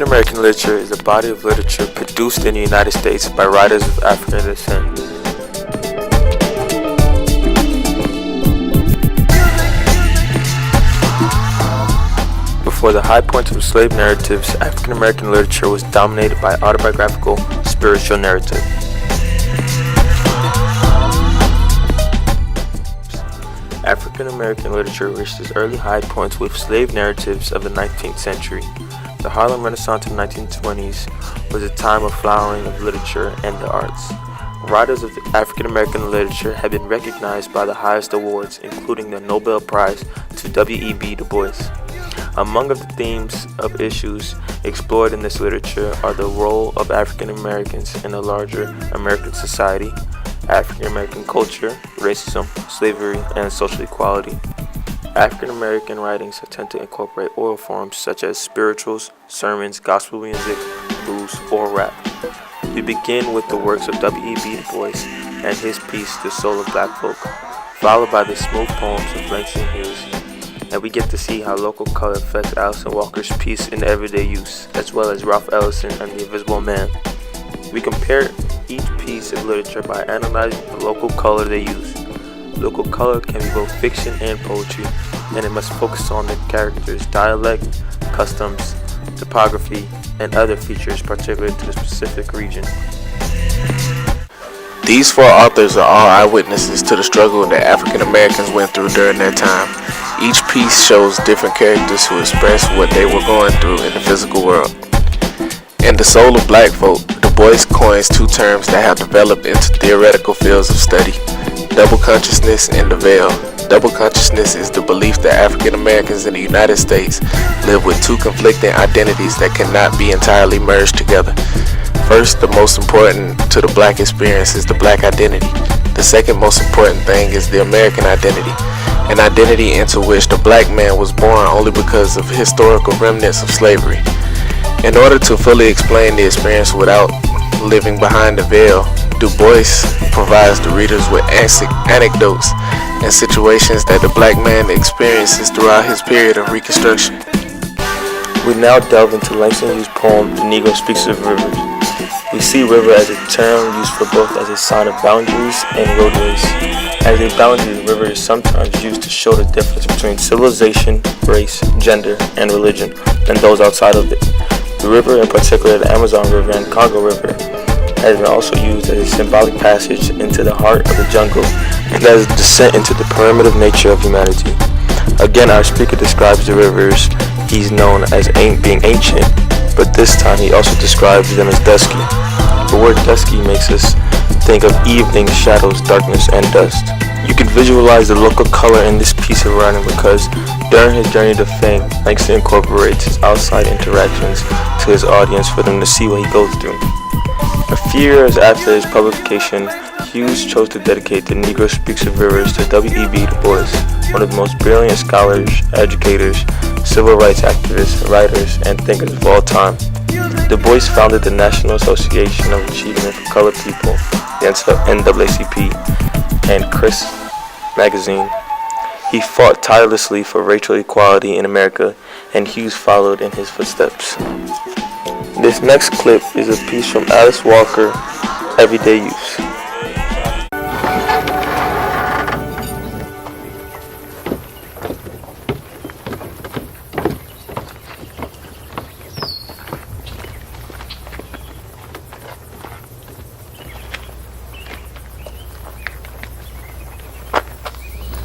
African American literature is a body of literature produced in the United States by writers of African descent. Before the high points of slave narratives, African American literature was dominated by autobiographical, spiritual narrative. African American literature reached its early high points with slave narratives of the 19th century. The Harlem Renaissance of the 1920s was a time of flowering of literature and the arts. Writers of African American literature have been recognized by the highest awards, including the Nobel Prize to W.E.B. Du Bois. Among the themes of issues explored in this literature are the role of African Americans in a larger American society, African American culture, racism, slavery, and social equality. African American writings tend to incorporate oral forms such as spirituals, sermons, gospel music, blues, or rap. We begin with the works of W.E.B. Du Bois and his piece, The Soul of Black Folk, followed by the smooth poems of Langston Hughes, and we get to see how local color affects Allison Walker's piece in everyday use, as well as Ralph Ellison and The Invisible Man. We compare each piece of literature by analyzing the local color they use. Local color can be both fiction and poetry, and it must focus on the characters' dialect, customs, topography, and other features particular to the specific region. These four authors are all eyewitnesses to the struggle that African Americans went through during their time. Each piece shows different characters who express what they were going through in the physical world. In The Soul of Black Folk, Du Bois coins two terms that have developed into theoretical fields of study: double consciousness and the veil. Double consciousness is the belief that African Americans in the United States live with two conflicting identities that cannot be entirely merged together. First, the most important to the black experience is the black identity. The second most important thing is the American identity, an identity into which the black man was born only because of historical remnants of slavery. In order to fully explain the experience without living behind the veil, Du Bois provides the readers with anecdotes and situations that the black man experiences throughout his period of Reconstruction. We now delve into Langston Hughes' poem, The Negro Speaks of Rivers. We see river as a term used for both as a sign of boundaries and roadways. As a boundary, the river is sometimes used to show the difference between civilization, race, gender, and religion, and those outside of it. The river, in particular the Amazon River and Congo River, has been also used as a symbolic passage into the heart of the jungle and as a descent into the primitive nature of humanity. Again, our speaker describes the rivers he's known as being ancient, but this time he also describes them as dusky. The word dusky makes us think of evening, shadows, darkness, and dust. You can visualize the local color in this piece of writing because during his journey to fame, Langston incorporates his outside interactions to his audience for them to see what he goes through. A few years after his publication, Hughes chose to dedicate The Negro Speaks of Rivers to W.E.B. Du Bois, one of the most brilliant scholars, educators, civil rights activists, writers, and thinkers of all time. Du Bois founded the National Association of Achievement for Colored People, the NAACP, and Chris magazine. He fought tirelessly for racial equality in America, and Hughes followed in his footsteps. This next clip is a piece from Alice Walker, Everyday Use.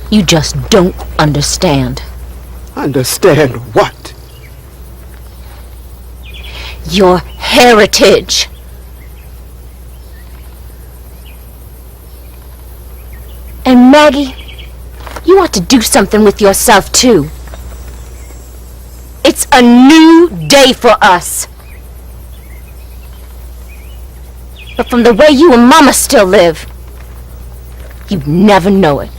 You just don't understand. Understand what? Your heritage. And Maggie, you ought to do something with yourself too. It's a new day for us. But from the way you and Mama still live, you'd never know it.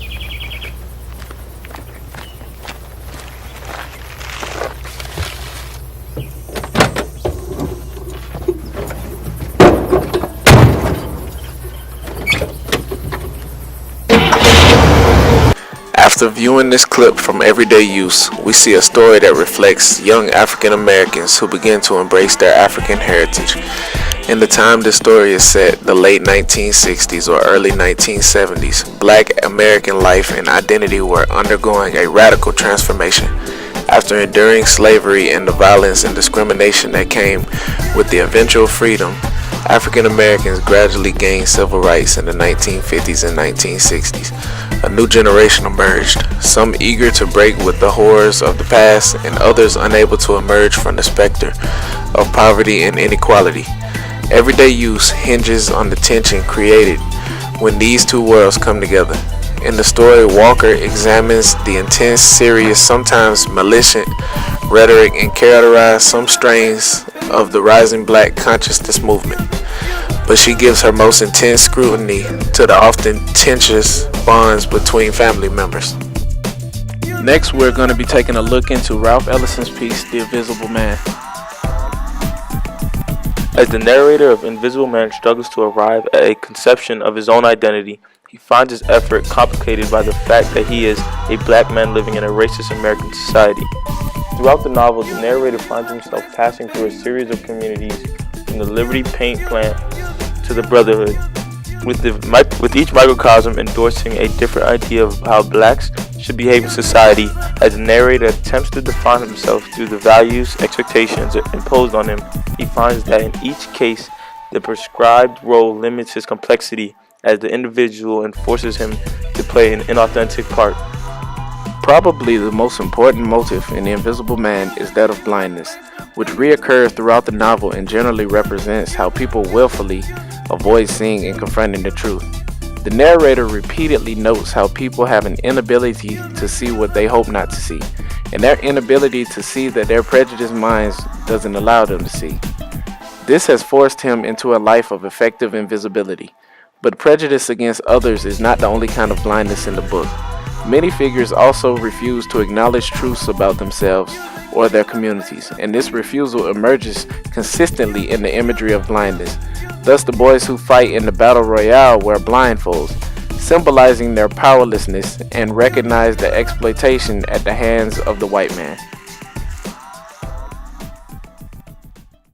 After viewing this clip from Everyday Use, we see a story that reflects young African Americans who begin to embrace their African heritage. In the time this story is set, the late 1960s or early 1970s, Black American life and identity were undergoing a radical transformation. After enduring slavery and the violence and discrimination that came with the eventual freedom, African Americans gradually gained civil rights in the 1950s and 1960s. A new generation emerged, some eager to break with the horrors of the past and others unable to emerge from the specter of poverty and inequality. Everyday Use hinges on the tension created when these two worlds come together. In the story, Walker examines the intense, serious, sometimes malicious rhetoric and characterizes some strains of the rising Black consciousness movement. But she gives her most intense scrutiny to the often tenuous bonds between family members. Next, we're going to be taking a look into Ralph Ellison's piece, The Invisible Man. As the narrator of Invisible Man struggles to arrive at a conception of his own identity, he finds his effort complicated by the fact that he is a Black man living in a racist American society. Throughout the novel, the narrator finds himself passing through a series of communities, from the Liberty Paint Plant to the Brotherhood, with each microcosm endorsing a different idea of how Blacks should behave in society. As the narrator attempts to define himself through the values, expectations imposed on him, he finds that in each case, the prescribed role limits his complexity as the individual and forces him to play an inauthentic part. Probably the most important motive in The Invisible Man is that of blindness, which reoccurs throughout the novel and generally represents how people willfully avoid seeing and confronting the truth. The narrator repeatedly notes how people have an inability to see what they hope not to see, and their inability to see that their prejudiced minds doesn't allow them to see. This has forced him into a life of effective invisibility. But prejudice against others is not the only kind of blindness in the book. Many figures also refuse to acknowledge truths about themselves or their communities, and this refusal emerges consistently in the imagery of blindness. Thus, the boys who fight in the battle royale wear blindfolds, symbolizing their powerlessness and recognize the exploitation at the hands of the white man.